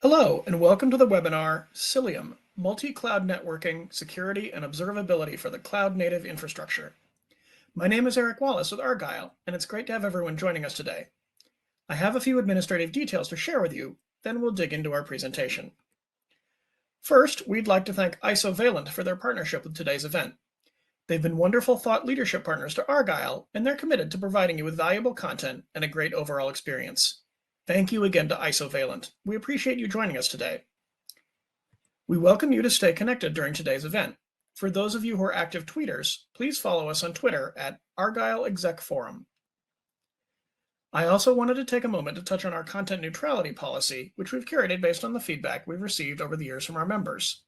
Hello, and welcome to the webinar, Cilium, Multi-Cloud Networking, Security, and Observability for the Cloud-Native Infrastructure. My name is Eric Wallace with Argyle, and it's great to have everyone joining us today. I have a few administrative details to share with you, then we'll dig into our presentation. First, we'd like to thank Isovalent for their partnership with today's event. They've been wonderful thought leadership partners to Argyle, and they're committed to providing you with valuable content and a great overall experience. Thank you again to Isovalent. We appreciate you joining us today. We welcome you to stay connected during today's event. For those of you who are active tweeters, please follow us on Twitter at Argyle Exec Forum. I also wanted to take a moment to touch on our content neutrality policy, which we've curated based on the feedback we've received over the years from our members.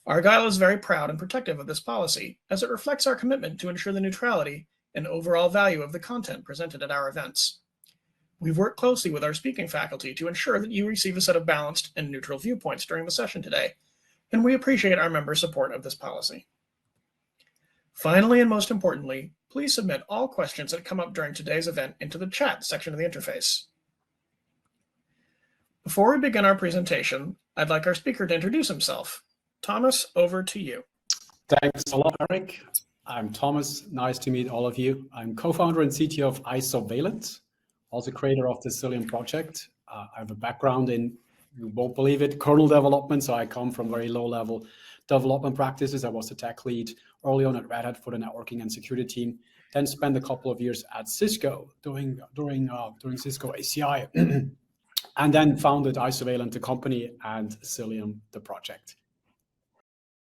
Argyle is very proud and protective of this policy, as it reflects our commitment to ensure the neutrality and overall value of the content presented at our events. We've worked closely with our speaking faculty to ensure that you receive a set of balanced and neutral viewpoints during the session today, and we appreciate our members' support of this policy. Finally, and most importantly, please submit all questions that come up during today's event into the chat section of the interface. Before we begin our presentation, I'd like our speaker to introduce himself. Thomas, over to you. Thanks a lot, Eric. I'm Thomas. Nice to meet all of you. I'm co-founder and CTO of Isovalent, also creator of the Cilium project. I have a background in, you won't believe it, kernel development. So I come from very low-level development practices. I was the tech lead early on at Red Hat for the networking and security team. Then spent a couple of years at Cisco doing Cisco ACI, and then founded Isovalent, the company, and Cilium, the project.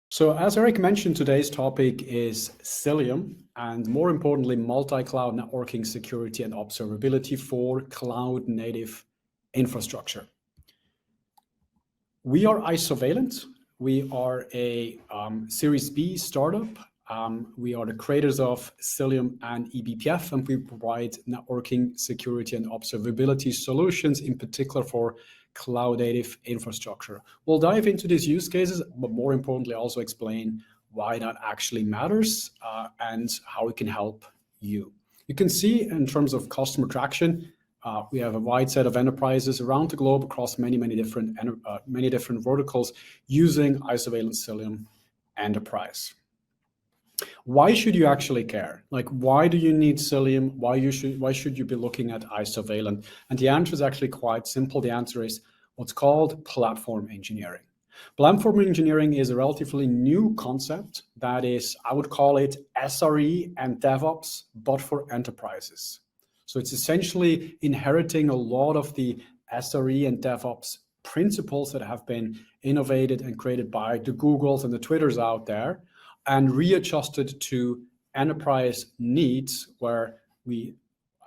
So as Eric mentioned, today's topic is Cilium, and more importantly, multi-cloud networking, security, and observability for cloud-native infrastructure. We are Isovalent. We are a Series B startup. We are the creators of Cilium and eBPF, and we provide networking, security, and observability solutions, in particular for cloud-native infrastructure. We'll dive into these use cases, but more importantly, also explain why that actually matters and how it can help you. You can see in terms of customer traction, we have a wide set of enterprises around the globe across many different verticals using Isovalent Cilium Enterprise. Why should you actually care? Like, why do you need Cilium? Why should you be looking at Isovalent? And the answer is actually quite simple. The answer is what's called platform engineering. Platform engineering is a relatively new concept that is, I would call it SRE and DevOps, but for enterprises. So it's essentially inheriting a lot of the SRE and DevOps principles that have been innovated and created by the Googles and the Twitters out there, and readjusted to enterprise needs, where we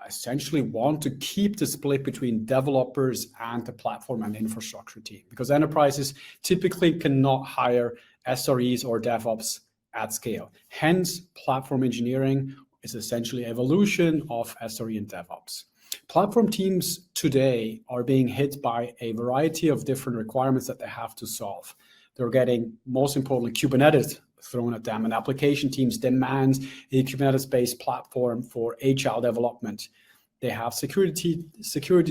essentially want to keep the split between developers and the platform and infrastructure team, because enterprises typically cannot hire SREs or DevOps at scale. Hence, platform engineering is essentially evolution of SRE and DevOps. Platform teams today are being hit by a variety of different requirements that they have to solve. They're getting, most importantly, Kubernetes thrown at them, and application teams demand a Kubernetes-based platform for agile development. They have security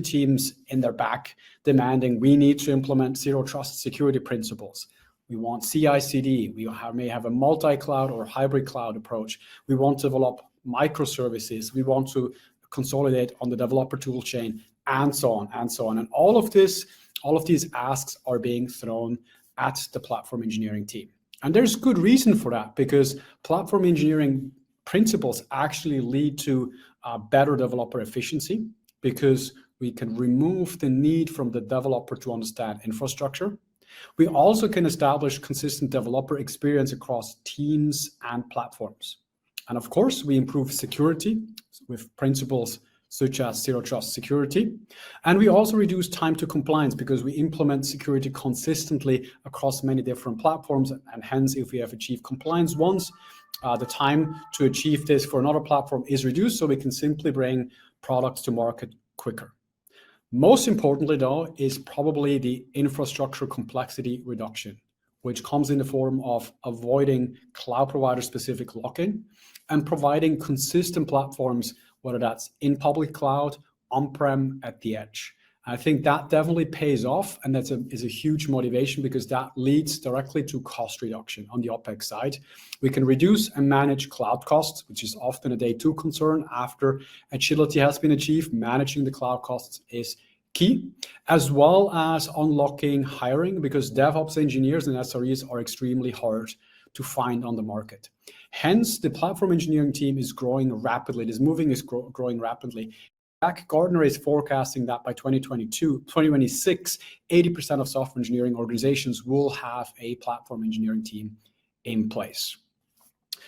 teams in their back demanding we need to implement zero trust security principles. We want CI/CD. We may have a multi-cloud or hybrid cloud approach. We want to develop microservices. We want to consolidate on the developer tool chain, and so on and so on. And all of these asks are being thrown at the platform engineering team. And there's good reason for that, because platform engineering principles actually lead to better developer efficiency, because we can remove the need from the developer to understand infrastructure. We also can establish consistent developer experience across teams and platforms. And of course, we improve security with principles such as zero trust security. And we also reduce time to compliance, because we implement security consistently across many different platforms. And hence, if we have achieved compliance once, the time to achieve this for another platform is reduced, so we can simply bring products to market quicker. Most importantly, though, is probably the infrastructure complexity reduction, which comes in the form of avoiding cloud provider-specific lock-in and providing consistent platforms, whether that's in public cloud, on-prem, at the edge. I think that definitely pays off, and that is a huge motivation because that leads directly to cost reduction on the OpEx side. We can reduce and manage cloud costs, which is often a day two concern after agility has been achieved. Managing the cloud costs is key, as well as unlocking hiring, because DevOps engineers and SREs are extremely hard to find on the market. Hence, the platform engineering team is growing rapidly. It is growing rapidly. Gartner is forecasting that by 2026, 80% of software engineering organizations will have a platform engineering team in place.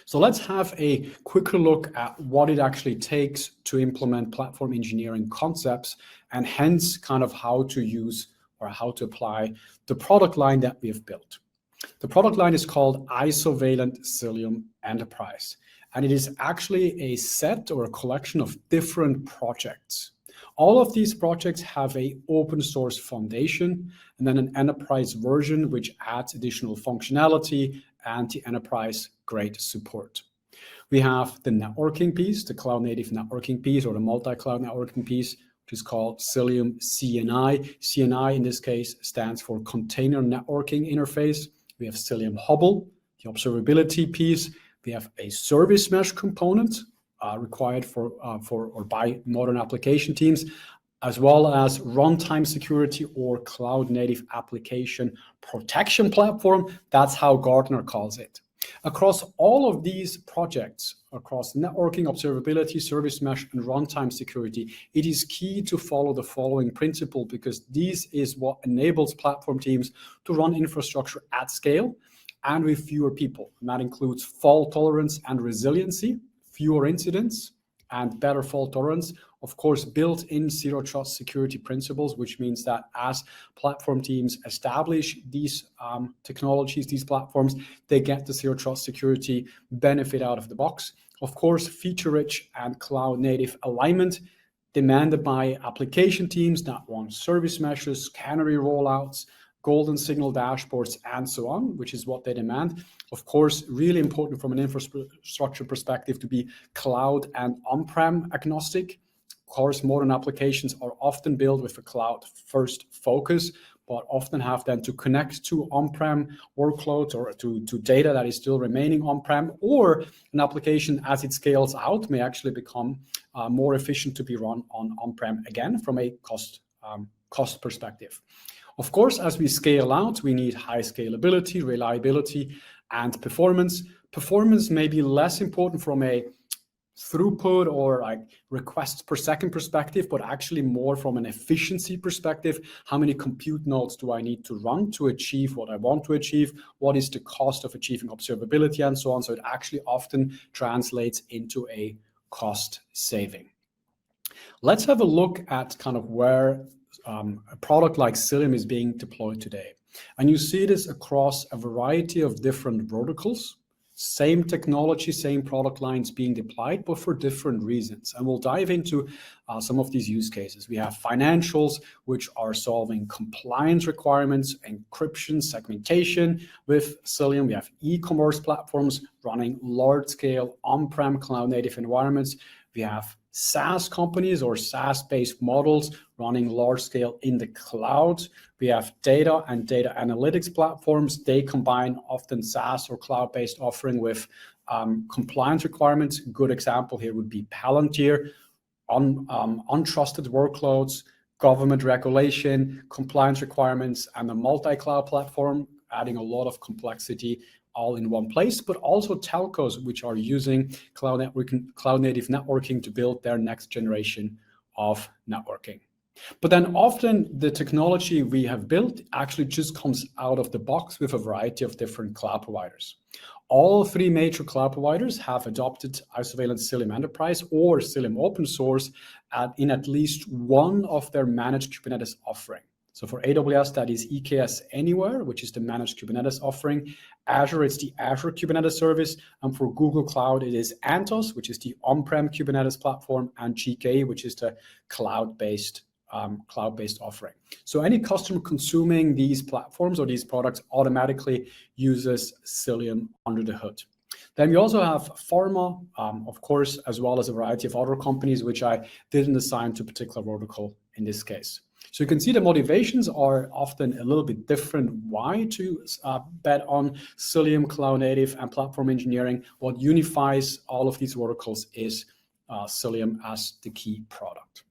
So let's have a quicker look at what it actually takes to implement platform engineering concepts, and hence kind of how to use or how to apply the product line that we have built. The product line is called Isovalent Cilium Enterprise, and it is actually a set or a collection of different projects. All of these projects have an open source foundation and then an enterprise version which adds additional functionality and the enterprise grade support. We have the networking piece, the cloud native networking piece, or the multi-cloud networking piece, which is called Cilium CNI. CNI in this case stands for Container Networking Interface. We have Cilium Hubble, the observability piece. We have a service mesh component required by modern application teams, as well as runtime security or cloud native application protection platform. That's how Gartner calls it. Across all of these projects, across networking, observability, service mesh, and runtime security, it is key to follow the following principle, because this is what enables platform teams to run infrastructure at scale and with fewer people. And that includes fault tolerance and resiliency, fewer incidents, and better fault tolerance. Of course, built-in zero trust security principles, which means that as platform teams establish these technologies, these platforms, they get the zero trust security benefit out of the box. Of course, feature-rich and cloud-native alignment demanded by application teams that want service meshes, canary rollouts, golden signal dashboards, and so on, which is what they demand. Of course, really important from an infrastructure perspective to be cloud and on-prem agnostic. Of course, modern applications are often built with a cloud-first focus, but often have then to connect to on-prem workloads or to data that is still remaining on-prem, or an application as it scales out may actually become more efficient to be run on-prem again from a cost perspective. Of course, as we scale out, we need high scalability, reliability, and performance. Performance may be less important from a throughput or like requests per second perspective, but actually more from an efficiency perspective. How many compute nodes do I need to run to achieve what I want to achieve? What is the cost of achieving observability, and so on? So it actually often translates into a cost saving. Let's have a look at kind of where a product like Cilium is being deployed today. And you see this across a variety of different verticals. Same technology, same product lines being deployed, but for different reasons. And we'll dive into some of these use cases. We have financials, which are solving compliance requirements, encryption, segmentation with Cilium. We have e-commerce platforms running large-scale on-prem cloud-native environments. We have SaaS companies or SaaS-based models running large-scale in the cloud. We have data and data analytics platforms. They combine often SaaS or cloud-based offering with compliance requirements. A good example here would be Palantir, untrusted workloads, government regulation, compliance requirements, and a multi-cloud platform, adding a lot of complexity all in one place, but also telcos, which are using cloud native networking to build their next generation of networking. But then often the technology we have built actually just comes out of the box with a variety of different cloud providers. All three major cloud providers have adopted Isovalent Cilium Enterprise or Cilium Open Source in at least one of their managed Kubernetes offering. So for AWS, that is EKS Anywhere, which is the managed Kubernetes offering. Azure, it's the Azure Kubernetes service. And for Google Cloud, it is Anthos, which is the on-prem Kubernetes platform, and GKE, which is the cloud-based offering. So any customer consuming these platforms or these products automatically uses Cilium under the hood. Then we also have pharma, of course, as well as a variety of other companies, which I didn't assign to a particular vertical in this case. So you can see the motivations are often a little bit different. Why to bet on Cilium, cloud native, and platform engineering? What unifies all of these verticals is Cilium as the key product.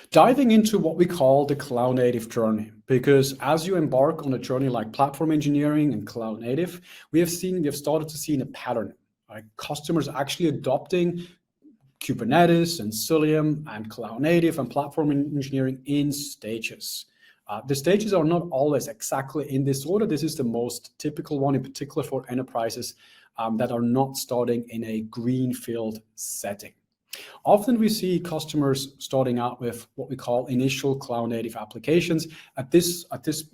Diving into what we call the cloud native journey, because as you embark on a journey like platform engineering and cloud native, we have started to see a pattern, like customers actually adopting Kubernetes and Cilium and cloud native and platform engineering in stages. The stages are not always exactly in this order. This is the most typical one, in particular for enterprises that are not starting in a greenfield setting. Often we see customers starting out with what we call initial cloud native applications. At this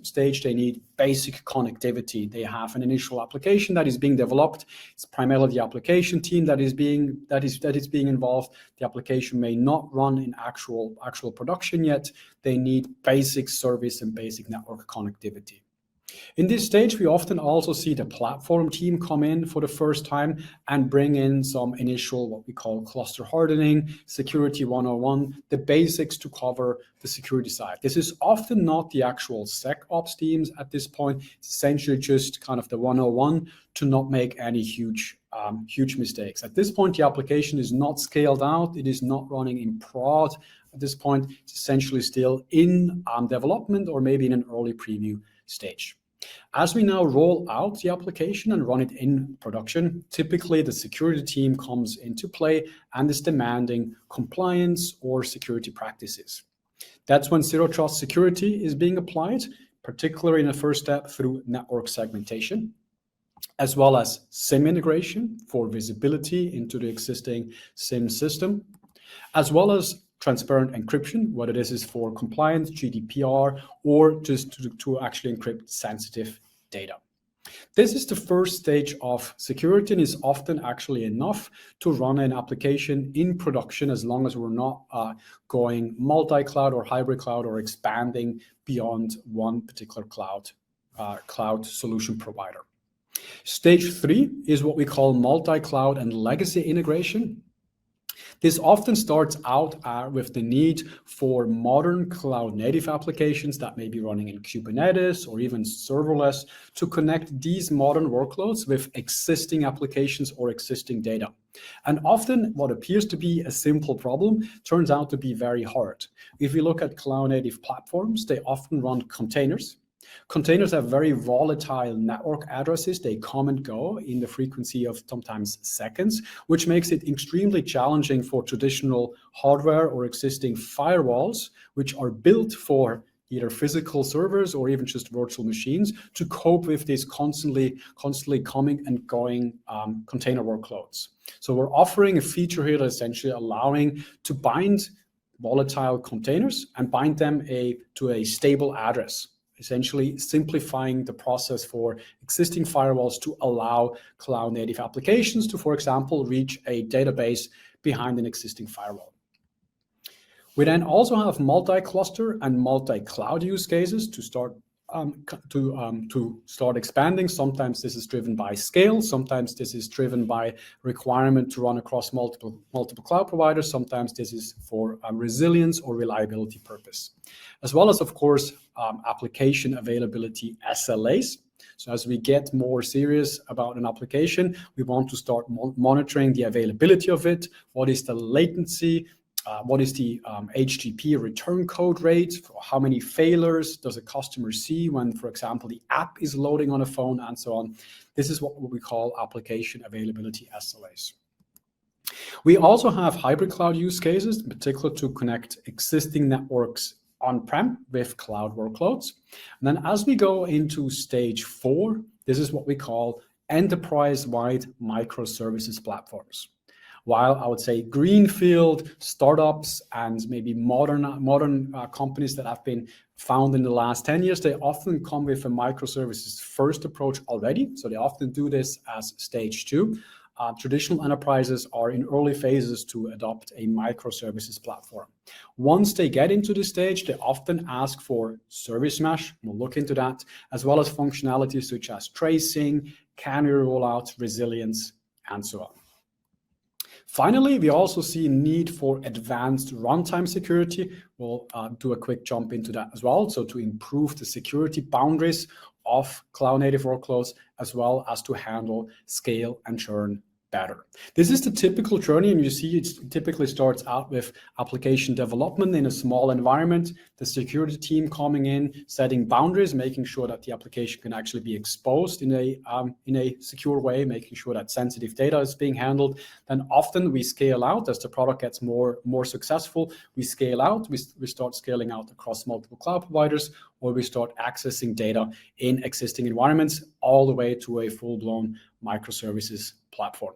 stage, they need basic connectivity. They have an initial application that is being developed. It's primarily the application team that is being involved. The application may not run in actual production yet. They need basic service and basic network connectivity. In this stage, we often also see the platform team come in for the first time and bring in some initial, what we call cluster hardening, security 101, the basics to cover the security side. This is often not the actual SecOps teams at this point. It's essentially just kind of the 101 to not make any huge mistakes. At this point, the application is not scaled out. It is not running in prod. At this point, it's essentially still in development or maybe in an early preview stage. As we now roll out the application and run it in production, typically the security team comes into play and is demanding compliance or security practices. That's when Zero Trust security is being applied, particularly in the first step through network segmentation, as well as SIEM integration for visibility into the existing SIEM system, as well as transparent encryption, whether this is for compliance, GDPR, or just to actually encrypt sensitive data. This is the first stage of security and is often actually enough to run an application in production as long as we're not going multi-cloud or hybrid cloud or expanding beyond one particular cloud solution provider. Stage 3 is what we call multi-cloud and legacy integration. This often starts out with the need for modern cloud native applications that may be running in Kubernetes or even serverless to connect these modern workloads with existing applications or existing data. And often what appears to be a simple problem turns out to be very hard. If we look at cloud native platforms, they often run containers. Containers have very volatile network addresses. They come and go in the frequency of sometimes seconds, which makes it extremely challenging for traditional hardware or existing firewalls, which are built for either physical servers or even just virtual machines, to cope with these constantly coming and going container workloads. So we're offering a feature here that essentially allowing to bind volatile containers and bind them to a stable address, essentially simplifying the process for existing firewalls to allow cloud native applications to, for example, reach a database behind an existing firewall. We then also have multi-cluster and multi-cloud use cases to start expanding. Sometimes this is driven by scale. Sometimes this is driven by requirement to run across multiple cloud providers. Sometimes this is for resilience or reliability purpose, as well as, of course, application availability SLAs. So as we get more serious about an application, we want to start monitoring the availability of it. What is the latency? What is the HTTP return code rate? How many failures does a customer see when, for example, the app is loading on a phone and so on? This is what we call application availability SLAs. We also have hybrid cloud use cases, in particular to connect existing networks on-prem with cloud workloads. And then as we go into stage 4, this is what we call enterprise-wide microservices platforms. While I would say greenfield startups and maybe modern companies that have been found in the last 10 years, they often come with a microservices first approach already. So they often do this as stage 2. Traditional enterprises are in early phases to adopt a microservices platform. Once they get into this stage, they often ask for service mesh. We'll look into that, as well as functionalities such as tracing, canary rollouts, resilience, and so on. Finally, we also see a need for advanced runtime security. We'll do a quick jump into that as well. So to improve the security boundaries of cloud-native workloads, as well as to handle scale and churn better. This is the typical journey, and you see it typically starts out with application development in a small environment, the security team coming in, setting boundaries, making sure that the application can actually be exposed in a secure way, making sure that sensitive data is being handled. Then often we scale out as the product gets more successful. We scale out, we start scaling out across multiple cloud providers, or we start accessing data in existing environments all the way to a full-blown microservices platform.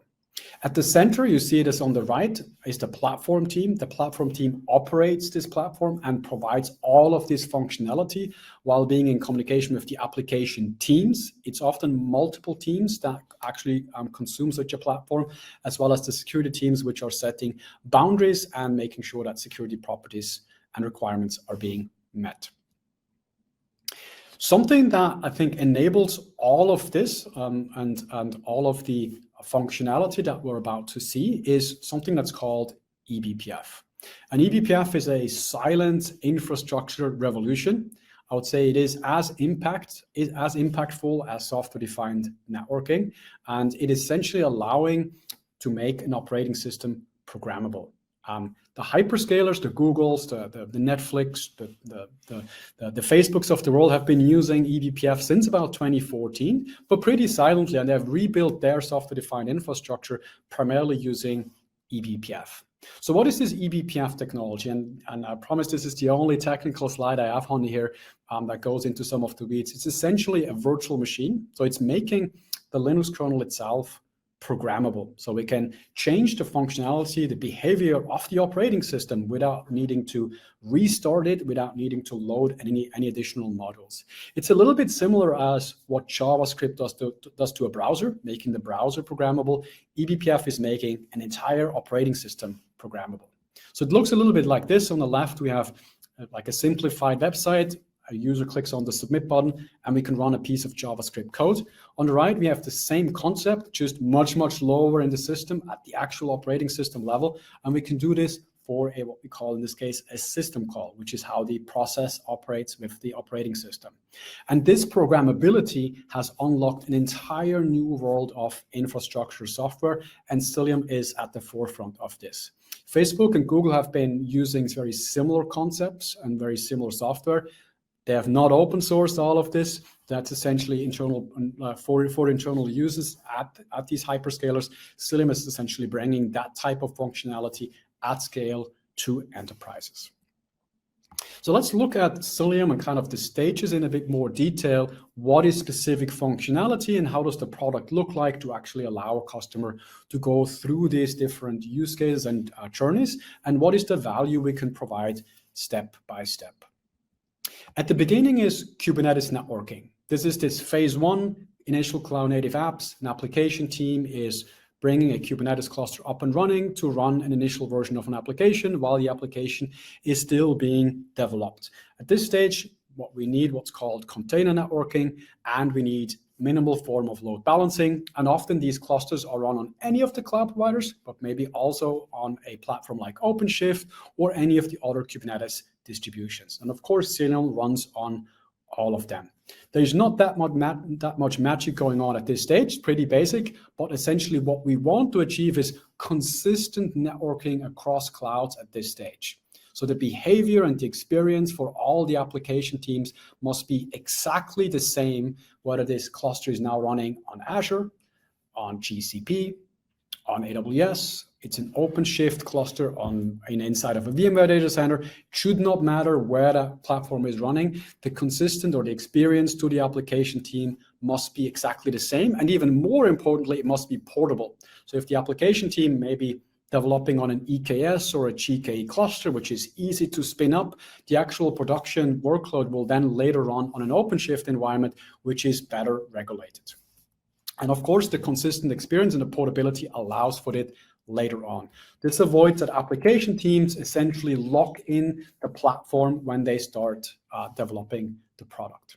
At the center, you see this on the right, is the platform team. The platform team operates this platform and provides all of this functionality while being in communication with the application teams. It's often multiple teams that actually consume such a platform, as well as the security teams, which are setting boundaries and making sure that security properties and requirements are being met. Something that I think enables all of this and all of the functionality that we're about to see is something that's called eBPF. And eBPF is a silent infrastructure revolution. I would say it is as impactful as software-defined networking, and it is essentially allowing to make an operating system programmable. The hyperscalers, the Googles, the Netflix, the Facebooks of the world have been using eBPF since about 2014, but pretty silently, and they have rebuilt their software-defined infrastructure primarily using eBPF. So what is this eBPF technology? And I promise this is the only technical slide I have on here that goes into some of the weeds. It's essentially a virtual machine. So it's making the Linux kernel itself programmable. So we can change the functionality, the behavior of the operating system without needing to restart it, without needing to load any additional modules. It's a little bit similar as what JavaScript does to a browser, making the browser programmable. eBPF is making an entire operating system programmable. So it looks a little bit like this. On the left, we have like a simplified website. A user clicks on the submit button and we can run a piece of JavaScript code. On the right, we have the same concept, just much lower in the system at the actual operating system level. And we can do this for what we call in this case a system call, which is how the process operates with the operating system. And this programmability has unlocked an entire new world of infrastructure software, and Cilium is at the forefront of this. Facebook and Google have been using very similar concepts and very similar software. They have not open sourced all of this. That's essentially internal for internal users at these hyperscalers. Cilium is essentially bringing that type of functionality at scale to enterprises. So let's look at Cilium and kind of the stages in a bit more detail. What is specific functionality and how does the product look like to actually allow a customer to go through these different use cases and journeys? And what is the value we can provide step by step? At the beginning is Kubernetes networking. This is this phase one, initial cloud native apps. An application team is bringing a Kubernetes cluster up and running to run an initial version of an application while the application is still being developed. At this stage, what we need, what's called container networking, and we need minimal form of load balancing. And often these clusters are run on any of the cloud providers, but maybe also on a platform like OpenShift or any of the other Kubernetes distributions. And of course, Cilium runs on all of them. There's not that much magic going on at this stage, pretty basic, but essentially what we want to achieve is consistent networking across clouds at this stage. So the behavior and the experience for all the application teams must be exactly the same, whether this cluster is now running on Azure, on GCP, on AWS, it's an OpenShift cluster inside of a VMware data center. It should not matter where the platform is running. The consistent or the experience to the application team must be exactly the same. And even more importantly, it must be portable. So if the application team may be developing on an EKS or a GKE cluster, which is easy to spin up, the actual production workload will then later run on an OpenShift environment, which is better regulated. And of course, the consistent experience and the portability allows for it later on. This avoids that application teams essentially lock in the platform when they start developing the product.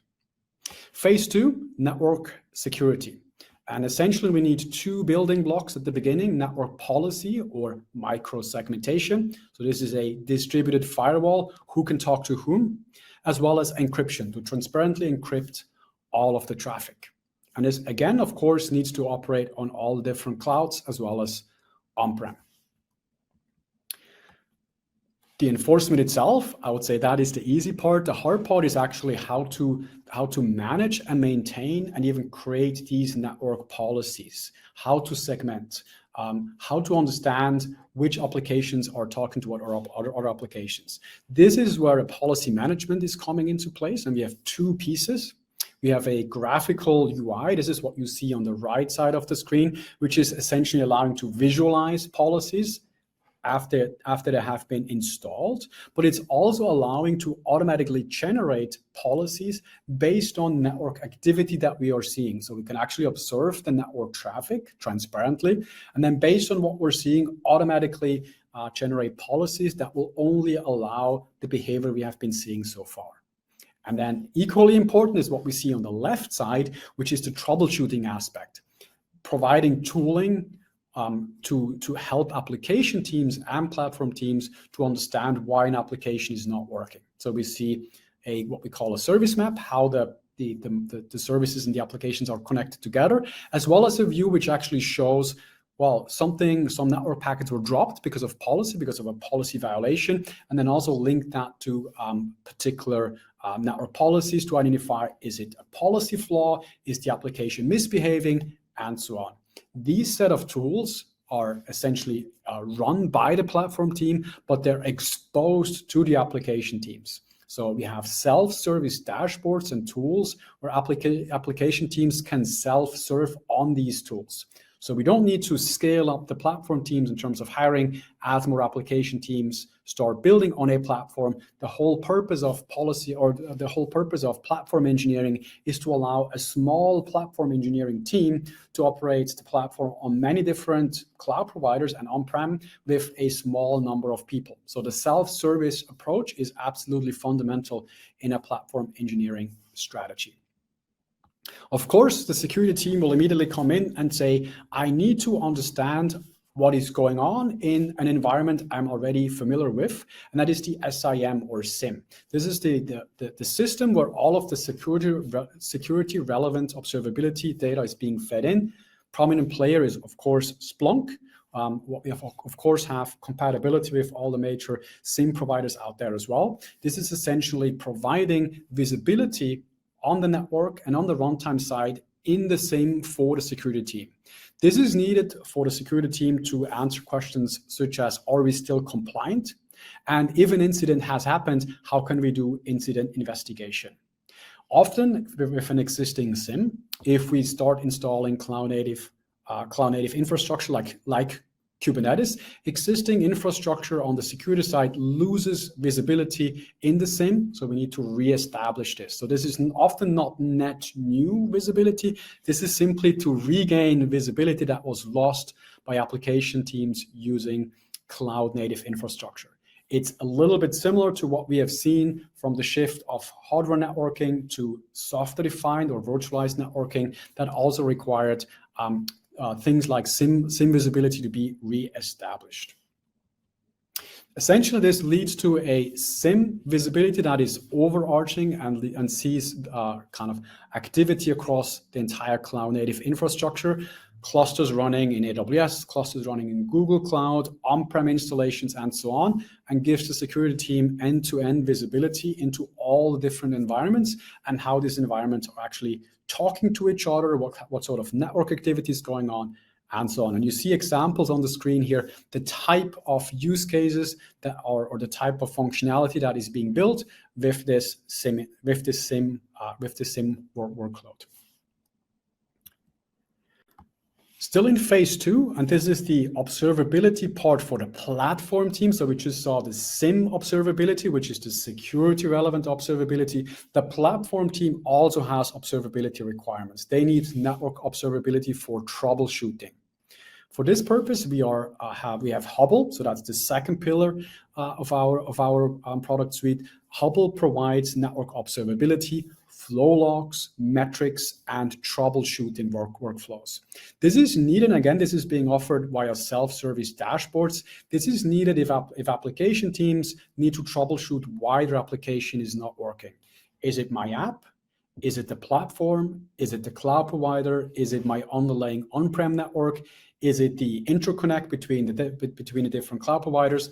Phase two, network security. And essentially, we need two building blocks at the beginning: network policy or micro-segmentation. So this is a distributed firewall, who can talk to whom, as well as encryption, to transparently encrypt all of the traffic. And this, again, of course, needs to operate on all different clouds as well as on-prem. The enforcement itself, I would say that is the easy part. The hard part is actually how to manage and maintain and even create these network policies, how to segment, how to understand which applications are talking to what other applications. This is where a policy management is coming into place, and we have two pieces. We have a graphical UI. This is what you see on the right side of the screen, which is essentially allowing to visualize policies after they have been installed, but it's also allowing to automatically generate policies based on network activity that we are seeing. So we can actually observe the network traffic transparently, and then based on what we're seeing, automatically generate policies that will only allow the behavior we have been seeing so far. And then equally important is what we see on the left side, which is the troubleshooting aspect, providing tooling to help application teams and platform teams to understand why an application is not working. So we see what we call a service map, how the services and the applications are connected together, as well as a view which actually shows, well, some network packets were dropped because of a policy violation, and then also link that to particular network policies to identify, is it a policy flaw, is the application misbehaving, and so on. These set of tools are essentially run by the platform team, but they're exposed to the application teams. So we have self-service dashboards and tools where application teams can self-serve on these tools. So we don't need to scale up the platform teams in terms of hiring, add more application teams, start building on a platform. The whole purpose of policy, or the whole purpose of platform engineering, is to allow a small platform engineering team to operate the platform on many different cloud providers and on-prem with a small number of people. So the self-service approach is absolutely fundamental in a platform engineering strategy. Of course, the security team will immediately come in and say, I need to understand what is going on in an environment I'm already familiar with, and that is the SIM or SIM. This is the system where all of the security relevant observability data is being fed in. Prominent player is, of course, Splunk. We of course have compatibility with all the major SIM providers out there as well. This is essentially providing visibility on the network and on the runtime side in the SIM for the security team. This is needed for the security team to answer questions such as, are we still compliant? And if an incident has happened, how can we do incident investigation? Often with an existing SIM, if we start installing cloud native infrastructure like Kubernetes, existing infrastructure on the security side loses visibility in the SIM, so we need to reestablish this. So this is often not net new visibility. This is simply to regain visibility that was lost by application teams using cloud native infrastructure. It's a little bit similar to what we have seen from the shift of hardware networking to software-defined or virtualized networking that also required things like SIM visibility to be re-established. Essentially, this leads to a SIM visibility that is overarching and sees kind of activity across the entire cloud-native infrastructure, clusters running in AWS, clusters running in Google Cloud, on-prem installations, and so on, and gives the security team end-to-end visibility into all the different environments and how these environments are actually talking to each other, what sort of network activity is going on, and so on. And you see examples on the screen here, the type of use cases that are, or the type of functionality that is being built with this SIM workload. Still in phase 2, and this is the observability part for the platform team. So we just saw the SIM observability, which is the security relevant observability. The platform team also has observability requirements. They need network observability for troubleshooting. For this purpose, we have Hubble. So that's the second pillar of our product suite. Hubble provides network observability flow logs, metrics, and troubleshooting workflows. This is needed, again, this is being offered via self-service dashboards. This is needed if application teams need to troubleshoot why their application is not working. Is it my app? Is it the platform? Is it the cloud provider? Is it my underlying on-prem network? Is it the interconnect between the different cloud providers?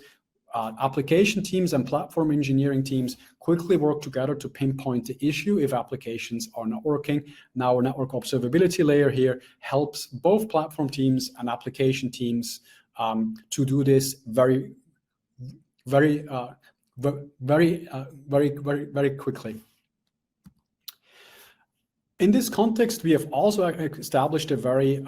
Application teams and platform engineering teams quickly work together to pinpoint the issue if applications are not working. Now, our network observability layer here helps both platform teams and application teams to do this very quickly. In this context, we have also established a very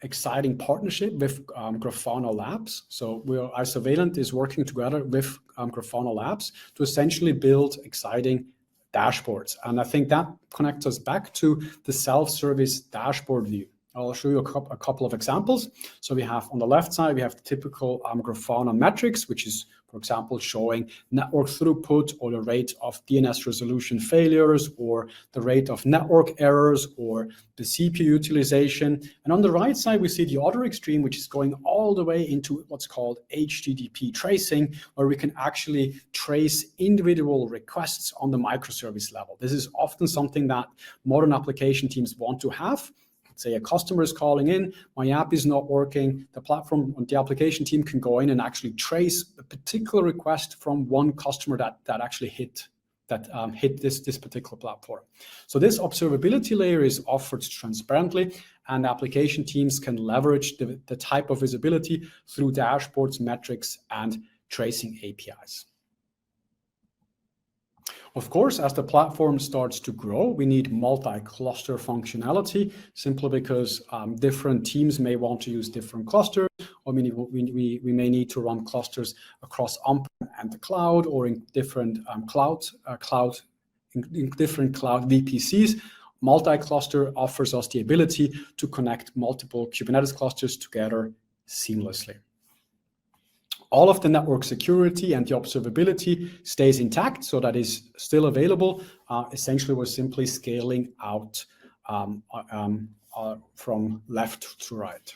exciting partnership with Grafana Labs. So Isovalent is working together with Grafana Labs to essentially build exciting dashboards. And I think that connects us back to the self-service dashboard view. I'll show you a couple of examples. So we have on the left side, we have the typical Grafana metrics, which is, for example, showing network throughput or the rate of DNS resolution failures or the rate of network errors or the CPU utilization. And on the right side, we see the other extreme, which is going all the way into what's called HTTP tracing, where we can actually trace individual requests on the microservice level. This is often something that modern application teams want to have. Say a customer is calling in, my app is not working, the platform and the application team can go in and actually trace a particular request from one customer that actually hit this particular platform. So this observability layer is offered transparently, and application teams can leverage the type of visibility through dashboards, metrics, and tracing APIs. Of course, as the platform starts to grow, we need multi-cluster functionality, simply because different teams may want to use different clusters, or we may need to run clusters across on-prem and the cloud, or in different cloud VPCs. Multi-cluster offers us the ability to connect multiple Kubernetes clusters together seamlessly. All of the network security and the observability stays intact, so that is still available. Essentially, we're simply scaling out from left to right.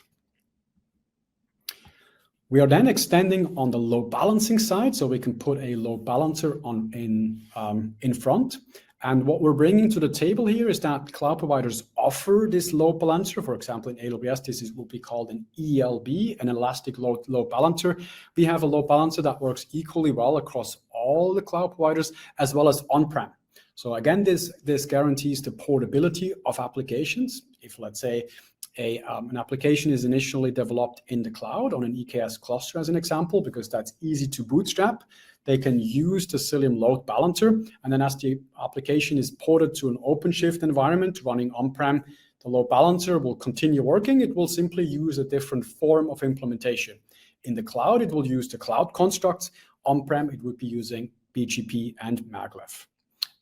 We are then extending on the load balancing side, so we can put a load balancer in front. And what we're bringing to the table here is that cloud providers offer this load balancer. For example, in AWS, this will be called an ELB, an elastic load balancer. We have a load balancer that works equally well across all the cloud providers as well as on-prem. So again, this guarantees the portability of applications. If, let's say, an application is initially developed in the cloud on an EKS cluster, as an example, because that's easy to bootstrap, they can use the Cilium load balancer. And then as the application is ported to an OpenShift environment running on-prem, the load balancer will continue working. It will simply use a different form of implementation. In the cloud, it will use the cloud constructs. On-prem, it would be using BGP and maglev.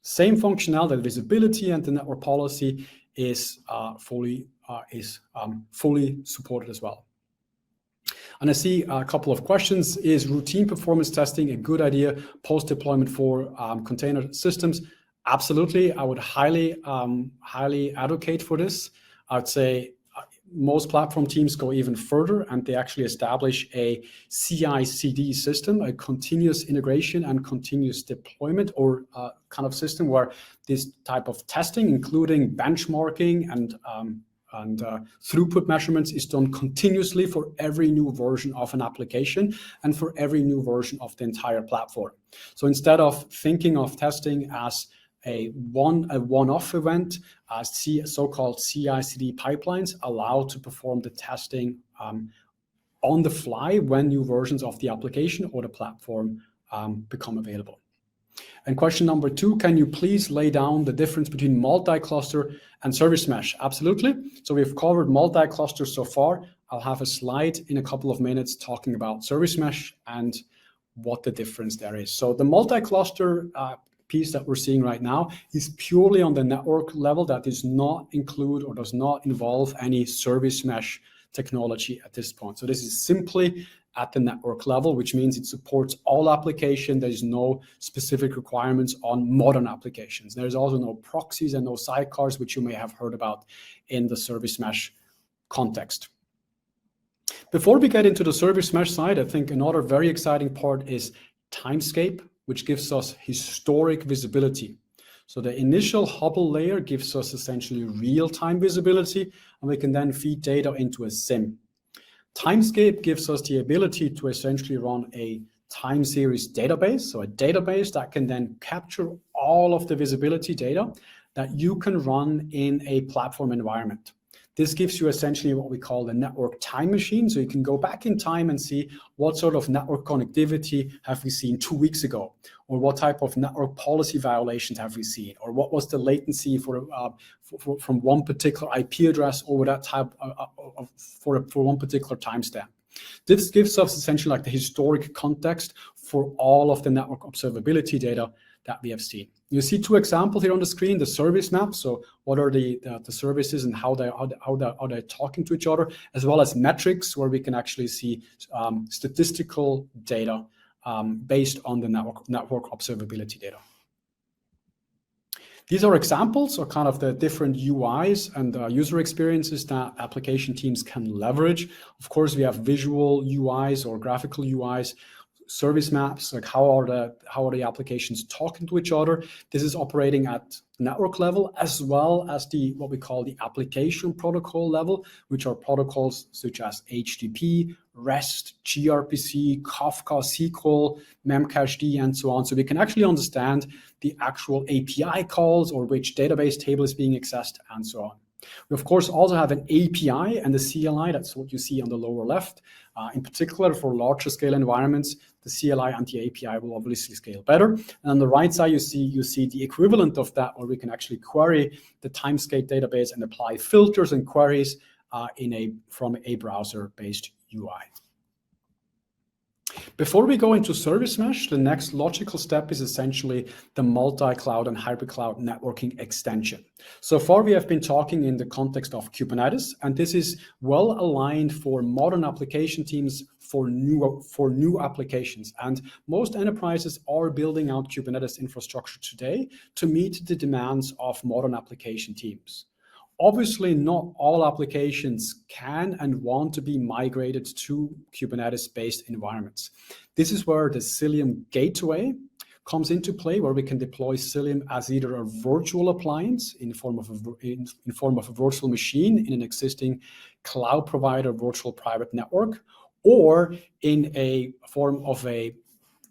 Same functionality, the visibility and the network policy is fully supported as well. And I see a couple of questions. Is routine performance testing a good idea post-deployment for container systems? Absolutely. I would highly advocate for this. I'd say most platform teams go even further, and they actually establish a CI/CD system, a continuous integration and continuous deployment, or kind of system where this type of testing, including benchmarking and throughput measurements, is done continuously for every new version of an application and for every new version of the entire platform. So instead of thinking of testing as a one-off event, so-called CI/CD pipelines allow to perform the testing on the fly when new versions of the application or the platform become available. And question number 2, can you please lay down the difference between multi-cluster and service mesh? Absolutely. So we've covered multi-cluster so far. I'll have a slide in a couple of minutes talking about service mesh and what the difference there is. So the multi-cluster piece that we're seeing right now is purely on the network level. That does not include or does not involve any service mesh technology at this point. So this is simply at the network level, which means it supports all applications. There's no specific requirements on modern applications. There's also no proxies and no sidecars, which you may have heard about in the service mesh context. Before we get into the service mesh side, I think another very exciting part is Timescape, which gives us historic visibility. So the initial Hubble layer gives us essentially real-time visibility, and we can then feed data into a SIM. Timescape gives us the ability to essentially run a time series database, so a database that can then capture all of the visibility data that you can run in a platform environment. This gives you essentially what we call the network time machine. So you can go back in time and see what sort of network connectivity have we seen 2 weeks ago, or what type of network policy violations have we seen, or what was the latency from one particular IP address over that type for one particular timestamp. This gives us essentially like the historic context for all of the network observability data that we have seen. You see 2 examples here on the screen, the service map, so what are the services and how they're talking to each other, as well as metrics where we can actually see statistical data based on the network observability data. These are examples of kind of the different UIs and user experiences that application teams can leverage. Of course, we have visual UIs or graphical UIs, service maps, like how are the applications talking to each other. This is operating at network level as well as what we call the application protocol level, which are protocols such as HTTP, REST, gRPC, Kafka, SQL, Memcached, and so on. So we can actually understand the actual API calls or which database table is being accessed and so on. We, of course, also have an API and the CLI. That's what you see on the lower left. In particular, for larger scale environments, the CLI and the API will obviously scale better. And on the right side, you see the equivalent of that, where we can actually query the Timescape database and apply filters and queries from a browser-based UI. Before we go into service mesh, the next logical step is essentially the multi-cloud and hybrid cloud networking extension. So far, we have been talking in the context of Kubernetes, and this is well aligned for modern application teams for new applications. And most enterprises are building out Kubernetes infrastructure today to meet the demands of modern application teams. Obviously, not all applications can and want to be migrated to Kubernetes-based environments. This is where the Cilium gateway comes into play, where we can deploy Cilium as either a virtual appliance in form of a virtual machine in an existing cloud provider virtual private network, or in a form of a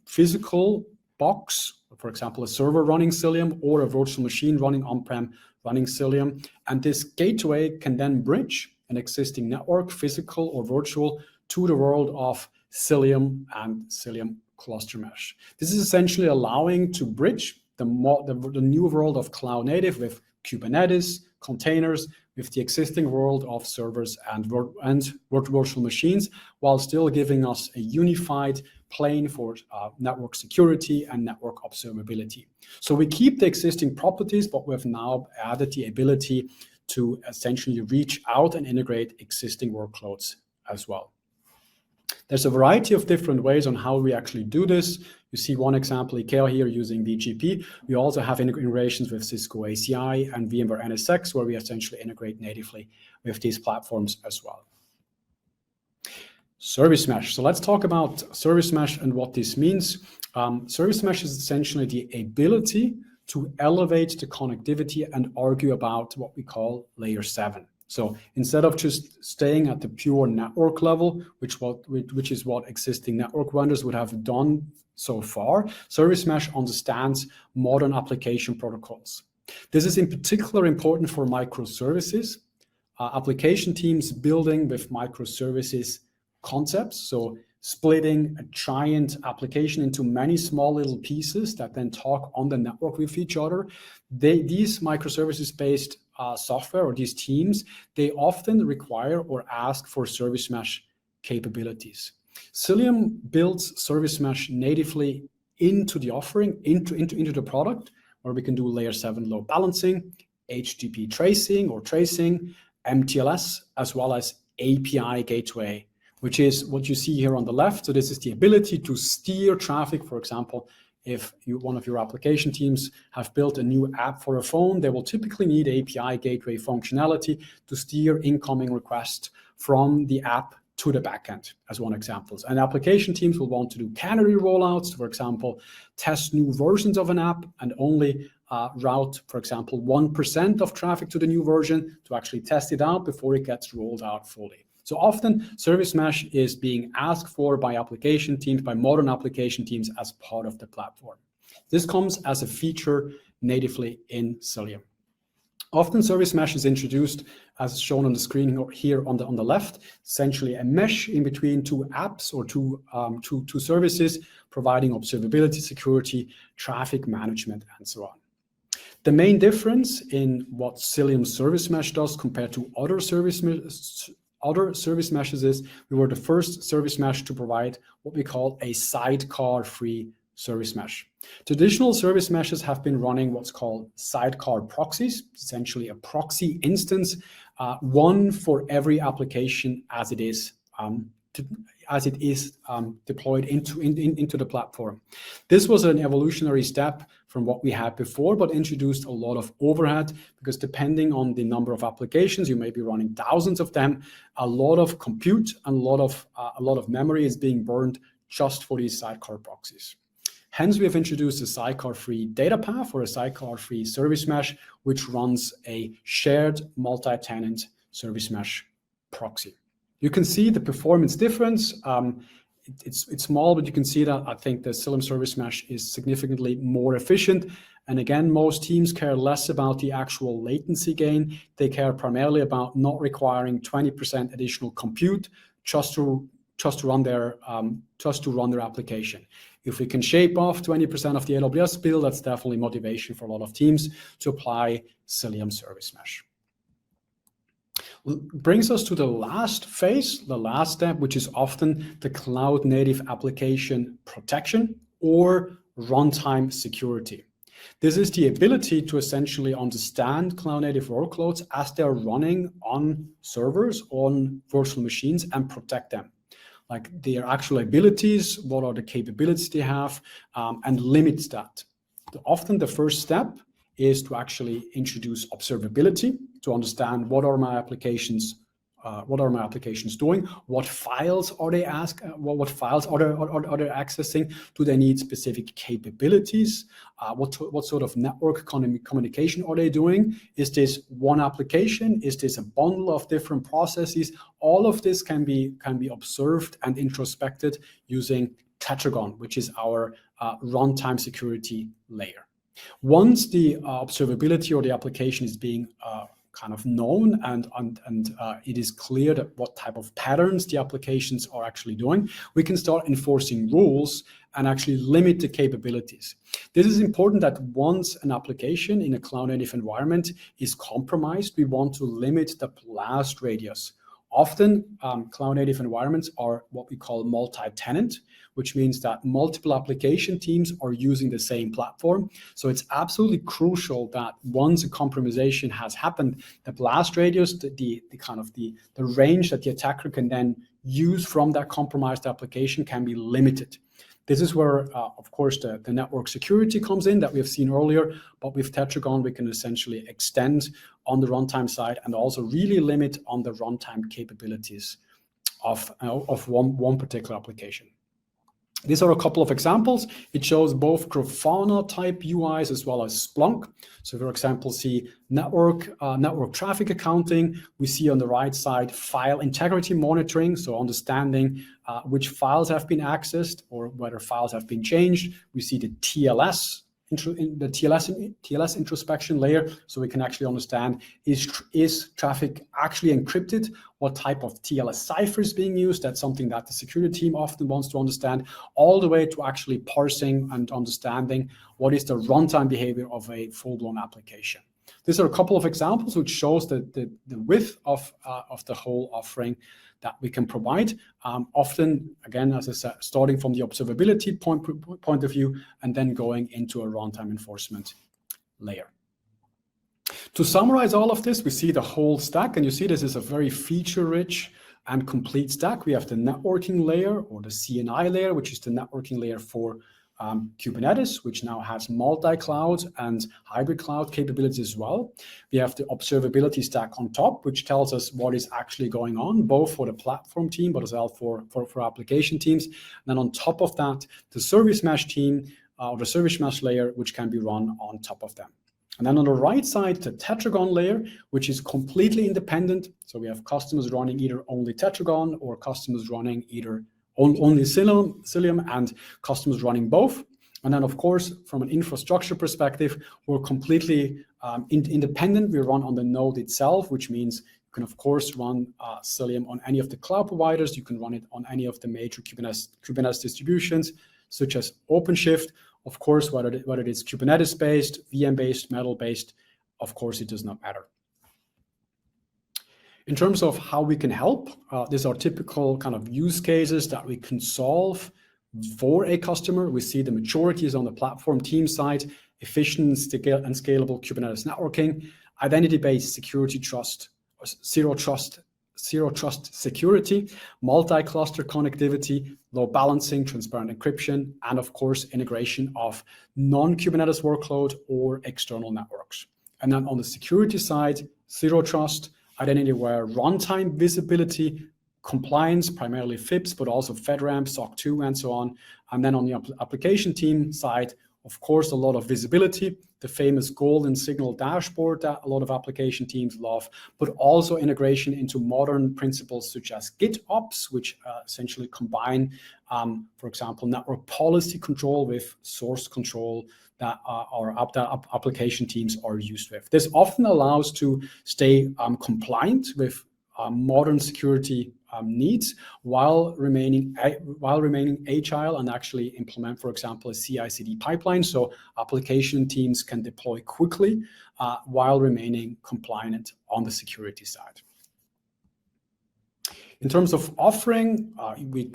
physical box, for example, a server running Cilium or a virtual machine running on-prem running Cilium. And this gateway can then bridge an existing network, physical or virtual, to the world of Cilium and Cilium cluster mesh. This is essentially allowing to bridge the new world of cloud native with Kubernetes, containers, with the existing world of servers and virtual machines, while still giving us a unified plane for network security and network observability. So we keep the existing properties, but we've now added the ability to essentially reach out and integrate existing workloads as well. There's a variety of different ways on how we actually do this. You see one example, IKEA here using BGP. We also have integrations with Cisco ACI and VMware NSX, where we essentially integrate natively with these platforms as well. Service mesh. So let's talk about service mesh and what this means. Service mesh is essentially the ability to elevate the connectivity and argue about what we call layer 7. So instead of just staying at the pure network level, which is what existing network vendors would have done so far, service mesh understands modern application protocols. This is in particular important for microservices. Application teams building with microservices concepts, so splitting a giant application into many small little pieces that then talk on the network with each other. These microservices-based software or these teams, they often require or ask for service mesh capabilities. Cilium builds service mesh natively into the offering, into the product, where we can do layer 7 load balancing, HTTP tracing, MTLS, as well as API gateway which is what you see here on the left. So this is the ability to steer traffic. For example, if one of your application teams have built a new app for a phone, they will typically need API gateway functionality to steer incoming requests from the app to the backend, as one example. And application teams will want to do canary rollouts, for example, test new versions of an app and only route, for example, 1% of traffic to the new version to actually test it out before it gets rolled out fully. So often service mesh is being asked for by application teams, by modern application teams as part of the platform. This comes as a feature natively in Cilium. Often service mesh is introduced as shown on the screen here on the left, essentially a mesh in between two apps or two services, providing observability, security, traffic management, and so on. The main difference in what Cilium service mesh does compared to other service meshes is we were the first service mesh to provide what we call a sidecar-free service mesh. Traditional service meshes have been running what's called sidecar proxies, essentially a proxy instance, one for every application as it is deployed into the platform. This was an evolutionary step from what we had before, but introduced a lot of overhead because depending on the number of applications, you may be running thousands of them. A lot of compute and a lot of memory is being burned just for these sidecar proxies. Hence, we have introduced a sidecar-free data path or a sidecar-free service mesh, which runs a shared multi-tenant service mesh proxy. You can see the performance difference. It's small, but you can see that I think the Cilium service mesh is significantly more efficient. And again, most teams care less about the actual latency gain. They care primarily about not requiring 20% additional compute just to run their application. If we can shave off 20% of the AWS bill, that's definitely motivation for a lot of teams to apply Cilium service mesh. Brings us to the last phase, the last step, which is often the cloud native application protection or runtime security. This is the ability to essentially understand cloud native workloads as they're running on servers, on virtual machines, and protect them. Like their actual abilities, what are the capabilities they have, and limits that. Often the first step is to actually introduce observability to understand what are my applications doing, what files are they what files are they accessing, do they need specific capabilities, what sort of network communication are they doing, is this one application, is this a bundle of different processes? All of this can be observed and introspected using Tetragon, which is our runtime security layer. Once the observability or the application is being kind of known and it is clear that what type of patterns the applications are actually doing, we can start enforcing rules and actually limit the capabilities. This is important that once an application in a cloud-native environment is compromised, we want to limit the blast radius. Often, cloud-native environments are what we call multi-tenant, which means that multiple application teams are using the same platform. So it's absolutely crucial that once a compromisation has happened, the blast radius, the range that the attacker can then use from that compromised application can be limited. This is where, of course, the network security comes in that we have seen earlier, but with Tetragon, we can essentially extend on the runtime side and also really limit on the runtime capabilities of one particular application. These are a couple of examples. It shows both Grafana type UIs as well as Splunk. So for example, see network traffic accounting. We see on the right side file integrity monitoring, so understanding which files have been accessed or whether files have been changed. We see the TLS introspection layer, so we can actually understand is traffic actually encrypted, what type of TLS cipher is being used. That's something that the security team often wants to understand, all the way to actually parsing and understanding what is the runtime behavior of a full-blown application. These are a couple of examples which shows the width of the whole offering that we can provide. Often, again, as I said, starting from the observability point of view and then going into a runtime enforcement layer. To summarize all of this, we see the whole stack, and you see this is a very feature-rich and complete stack. We have the networking layer, or the CNI layer, which is the networking layer for Kubernetes, which now has multi-cloud and hybrid cloud capabilities as well. We have the observability stack on top, which tells us what is actually going on, both for the platform team, but as well for application teams. And then on top of that, the service mesh team, or the service mesh layer, which can be run on top of them. And then on the right side, the Tetragon layer, which is completely independent. So we have customers running either only Tetragon, or customers running either only Cilium, and customers running both. And then, of course, from an infrastructure perspective, we're completely independent. We run on the node itself, which means you can, of course, run Cilium on any of the cloud providers. You can run it on any of the major Kubernetes distributions, such as OpenShift. Of course, whether it is Kubernetes-based, VM-based, Metal-based, of course, it does not matter. In terms of how we can help, these are typical kind of use cases that we can solve for a customer. We see the majority is on the platform team side: efficient and scalable Kubernetes networking, identity-based security trust, zero trust security, multi-cluster connectivity, load balancing, transparent encryption, and of course, integration of non-Kubernetes workload or external networks. And then on the security side, zero trust, identity-aware runtime visibility, compliance, primarily FIPS, but also FedRAMP, SOC 2, and so on. And then on the application team side, of course, a lot of visibility, the famous golden signal dashboard that a lot of application teams love, but also integration into modern principles such as GitOps, which essentially combine, for example, network policy control with source control that our application teams are used with. This often allows to stay compliant with modern security needs while remaining agile and actually implement, for example, a CI/CD pipeline, so application teams can deploy quickly while remaining compliant on the security side. In terms of offering,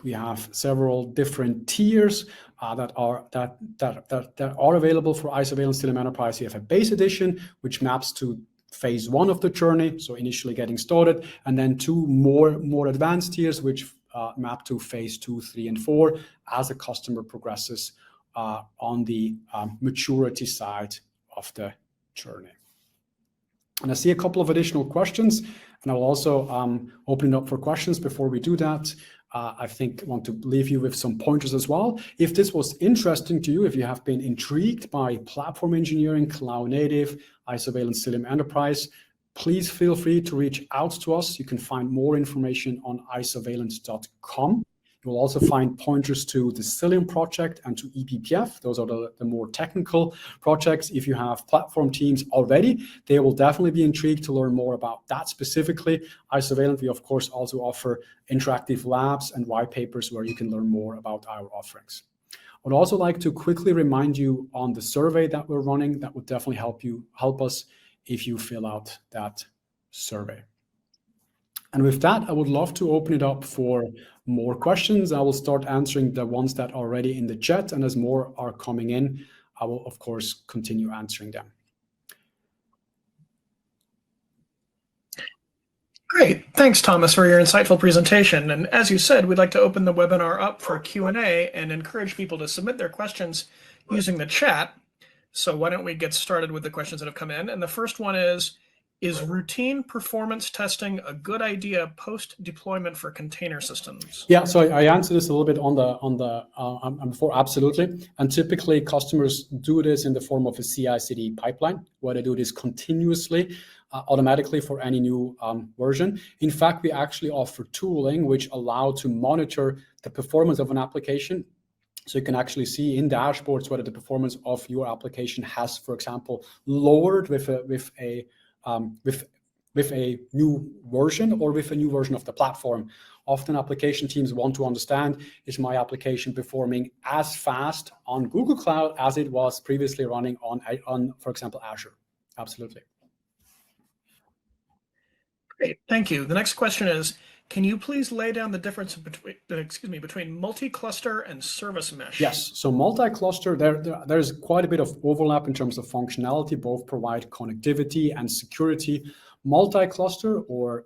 we have several different tiers that are available for Isovalent Cilium Enterprise. We have a base edition, which maps to phase 1 of the journey, so initially getting started, and then 2 more advanced tiers, which map to phase 2, 3, and 4 as a customer progresses on the maturity side of the journey. And I see a couple of additional questions, and I'll also open it up for questions. Before we do that, I want to leave you with some pointers as well. If this was interesting to you, if you have been intrigued by platform engineering, cloud native, Isovalent Cilium Enterprise, please feel free to reach out to us. You can find more information on isovalent.com. You will also find pointers to the Cilium project and to eBPF. Those are the more technical projects. If you have platform teams already, they will definitely be intrigued to learn more about that specifically. Isovalent, we of course also offer interactive labs and white papers where you can learn more about our offerings. I would also like to quickly remind you on the survey that we're running. That would definitely help us if you fill out that survey. And with that, I would love to open it up for more questions. I will start answering the ones that are already in the chat, and as more are coming in, I will, of course, continue answering them. Great. Thanks, Thomas, for your insightful presentation. And as you said, we'd like to open the webinar up for Q&A and encourage people to submit their questions using the chat. So why don't we get started with the questions that have come in? And the first one is routine performance testing a good idea post-deployment for container systems? Yeah, so I answered this a little bit before, absolutely. And typically customers do this in the form of a CI/CD pipeline, where they do this continuously, automatically for any new version. In fact, we actually offer tooling which allow to monitor the performance of an application. So you can actually see in dashboards whether the performance of your application has, for example, lowered with a new version or with a new version of the platform. Often application teams want to understand, is my application performing as fast on Google Cloud as it was previously running on for example, Azure? Absolutely. Great, thank you. The next question is, can you please lay down the difference between multi-cluster and service mesh? Yes, so multi-cluster, there's quite a bit of overlap in terms of functionality. Both provide connectivity and security. Multi-cluster or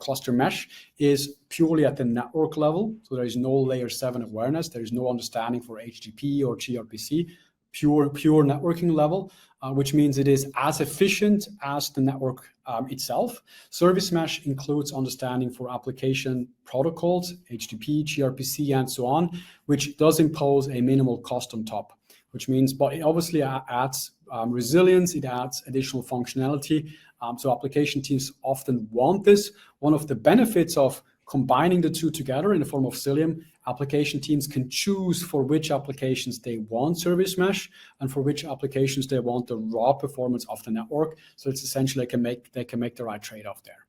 cluster mesh is purely at the network level. So there is no layer 7 awareness. There is no understanding for HTTP or gRPC, pure networking level, which means it is as efficient as the network itself. Service mesh includes understanding for application protocols, HTTP, gRPC, and so on, which does impose a minimal cost on top, which means, but it obviously adds resilience, it adds additional functionality. So application teams often want this. One of the benefits of combining the two together in the form of Cilium, application teams can choose for which applications they want service mesh and for which applications they want the raw performance of the network. So it's essentially they can make the right trade-off there.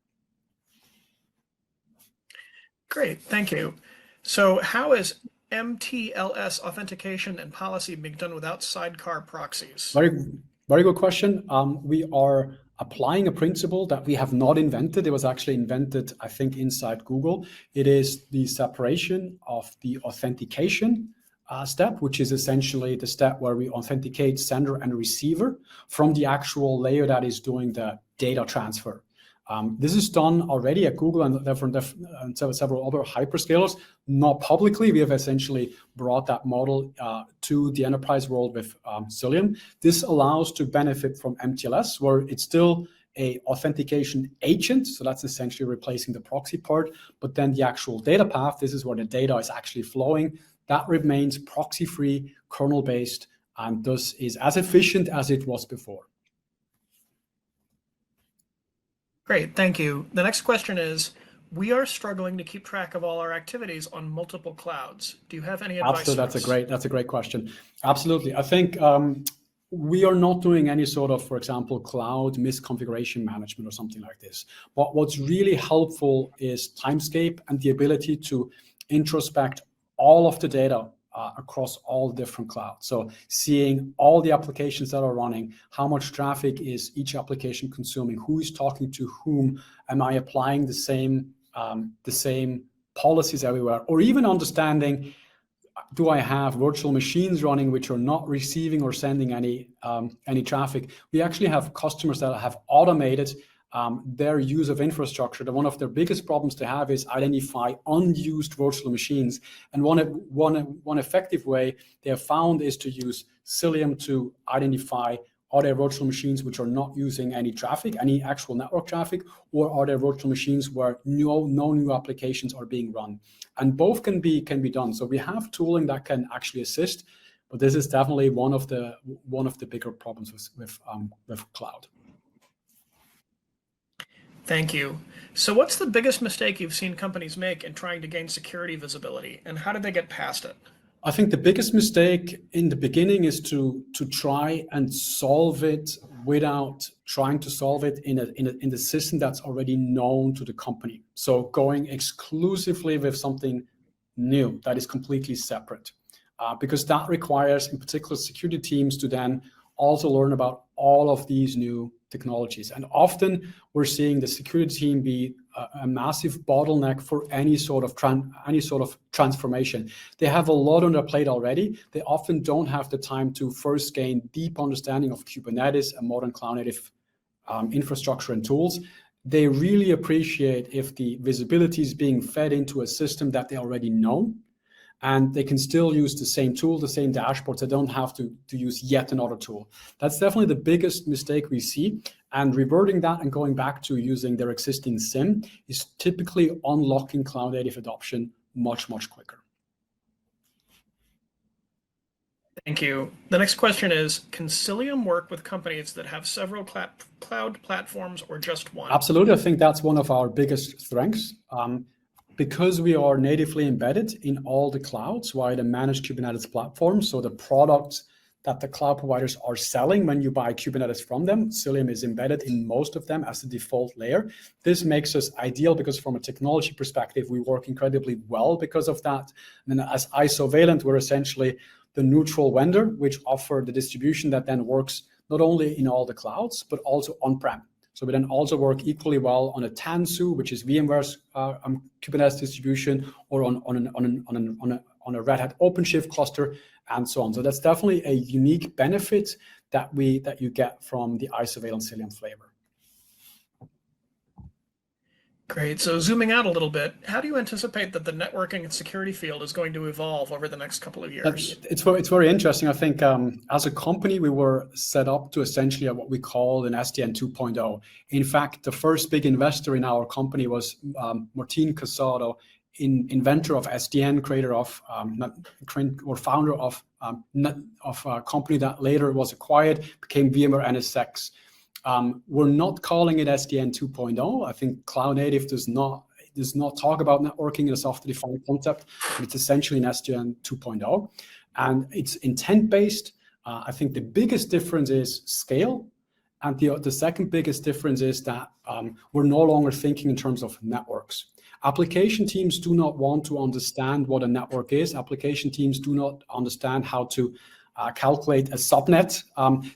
Great, thank you. So how is MTLS authentication and policy being done without sidecar proxies? Very good question. We are applying a principle that we have not invented. It was actually invented, I think, inside Google. It is the separation of the authentication step, which is essentially the step where we authenticate sender and receiver from the actual layer that is doing the data transfer. This is done already at Google and several other hyperscalers, not publicly. We have essentially brought that model to the enterprise world with Cilium. This allows to benefit from MTLS, where it's still a authentication agent. So that's essentially replacing the proxy part, but then the actual data path, this is where the data is actually flowing. That remains proxy-free, kernel-based, and thus is as efficient as it was before. Great, thank you. The next question is, we are struggling to keep track of all our activities on multiple clouds. Do you have any advice? Absolutely, that's a great question. Absolutely. I think we are not doing any sort of, for example, cloud misconfiguration management or something like this. But what's really helpful is Timescape and the ability to introspect all of the data across all different clouds. So seeing all the applications that are running, how much traffic is each application consuming, who is talking to whom, am I applying the same policies everywhere, or even understanding, do I have virtual machines running which are not receiving or sending any traffic? We actually have customers that have automated their use of infrastructure. One of their biggest problems to have is identify unused virtual machines. And one effective way they have found is to use Cilium to identify, are there virtual machines which are not using any traffic, any actual network traffic, or are there virtual machines where no new applications are being run? And both can be done. So we have tooling that can actually assist, but this is definitely one of the bigger problems with cloud. Thank you. So what's the biggest mistake you've seen companies make in trying to gain security visibility, and how did they get past it? I think the biggest mistake in the beginning is to try and solve it without trying to solve it in the system that's already known to the company. So going exclusively with something new that is completely separate, because that requires, in particular, security teams to then also learn about all of these new technologies. And often we're seeing the security team be a massive bottleneck for any sort of transformation. They have a lot on their plate already. They often don't have the time to first gain deep understanding of Kubernetes and modern cloud-native infrastructure and tools. They really appreciate if the visibility is being fed into a system that they already know, and they can still use the same tool, the same dashboards. They don't have to use yet another tool. That's definitely the biggest mistake we see. And reverting that and going back to using their existing SIM is typically unlocking cloud-native adoption much, much quicker. Thank you. The next question is, can Cilium work with companies that have several cloud platforms or just one? Absolutely. I think that's one of our biggest strengths. Because we are natively embedded in all the clouds via the managed Kubernetes platform, so the products that the cloud providers are selling when you buy Kubernetes from them, Cilium is embedded in most of them as the default layer. This makes us ideal because from a technology perspective, we work incredibly well because of that. And then as Isovalent, we're essentially the neutral vendor, which offer the distribution that then works not only in all the clouds, but also on-prem. So we then also work equally well on a Tanzu, which is VMware's Kubernetes distribution, or on a Red Hat OpenShift cluster, and so on. So that's definitely a unique benefit that you get from the Isovalent Cilium flavor. Great. So zooming out a little bit, how do you anticipate that the networking and security field is going to evolve over the next couple of years? It's very interesting. I think as a company, we were set up to essentially what we call an SDN 2.0. In fact, the first big investor in our company was Martin Casado, inventor of SDN, creator of or founder of a company that later was acquired, became VMware NSX. We're not calling it SDN 2.0. I think cloud native does not talk about networking as a software-defined concept, but it's essentially an SDN 2.0, and it's intent-based. I think the biggest difference is scale, and the second biggest difference is that we're no longer thinking in terms of networks. Application teams do not want to understand what a network is. Application teams do not understand how to calculate a subnet.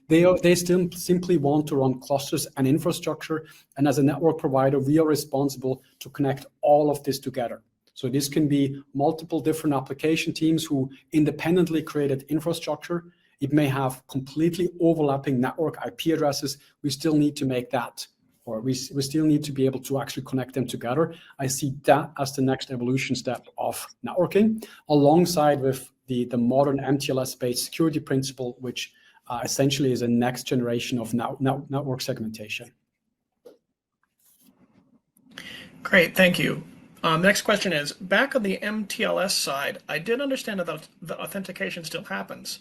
They still simply want to run clusters and infrastructure. And as a network provider, we are responsible to connect all of this together. So this can be multiple different application teams who independently created infrastructure. It may have completely overlapping network IP addresses. We still need to make that, or we still need to be able to actually connect them together. I see that as the next evolution step of networking, alongside with the modern MTLS-based security principle, which essentially is a next generation of network segmentation. Great, thank you. Next question is, back on the MTLS side, I did understand that the authentication still happens.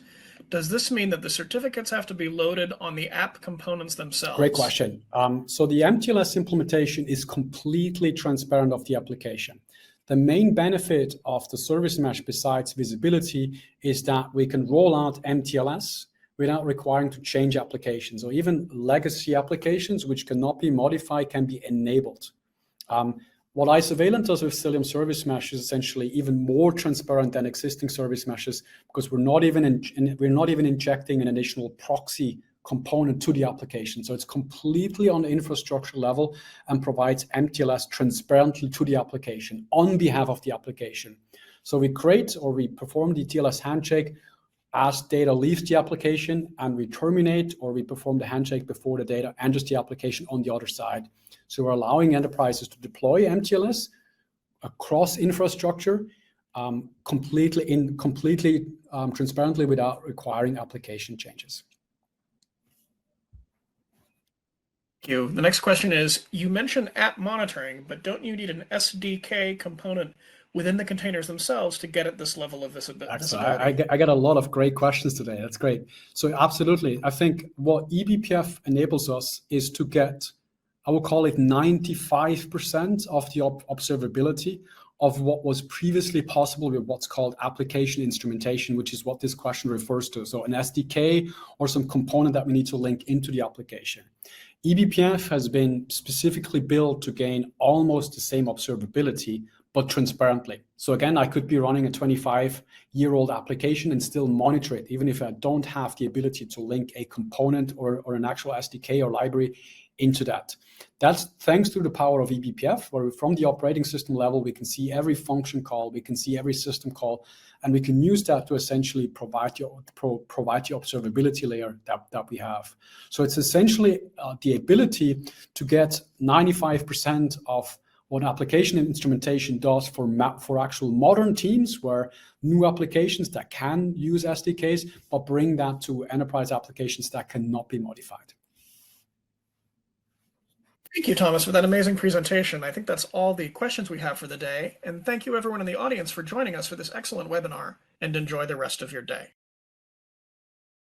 Does this mean that the certificates have to be loaded on the app components themselves? Great question. So the MTLS implementation is completely transparent of the application. The main benefit of the service mesh, besides visibility, is that we can roll out MTLS without requiring to change applications, or even legacy applications which cannot be modified can be enabled. What iSurveillance does with Cilium Service Mesh is essentially even more transparent than existing service meshes, because we're not even injecting an additional proxy component to the application. So it's completely on the infrastructure level and provides MTLS transparently to the application on behalf of the application. So we create or we perform the TLS handshake as data leaves the application, and we terminate or we perform the handshake before the data enters the application on the other side. So we're allowing enterprises to deploy MTLS across infrastructure completely transparently without requiring application changes. Thank you. The next question is, you mentioned app monitoring, but don't you need an SDK component within the containers themselves to get at this level of visibility? I get a lot of great questions today. That's great. So absolutely. I think what eBPF enables us is to get, I will call it 95% of the observability of what was previously possible with what's called application instrumentation, which is what this question refers to. So an SDK or some component that we need to link into the application. eBPF has been specifically built to gain almost the same observability, but transparently. So again, I could be running a 25-year-old application and still monitor it, even if I don't have the ability to link a component or an actual SDK or library into that. That's thanks to the power of eBPF, where from the operating system level, we can see every function call, we can see every system call, and we can use that to essentially provide the observability layer that we have. So it's essentially the ability to get 95% of what application instrumentation does for actual modern teams, where new applications that can use SDKs, but bring that to enterprise applications that cannot be modified. Thank you, Thomas, for that amazing presentation. I think that's all the questions we have for the day. And thank you, everyone in the audience, for joining us for this excellent webinar, and enjoy the rest of your day.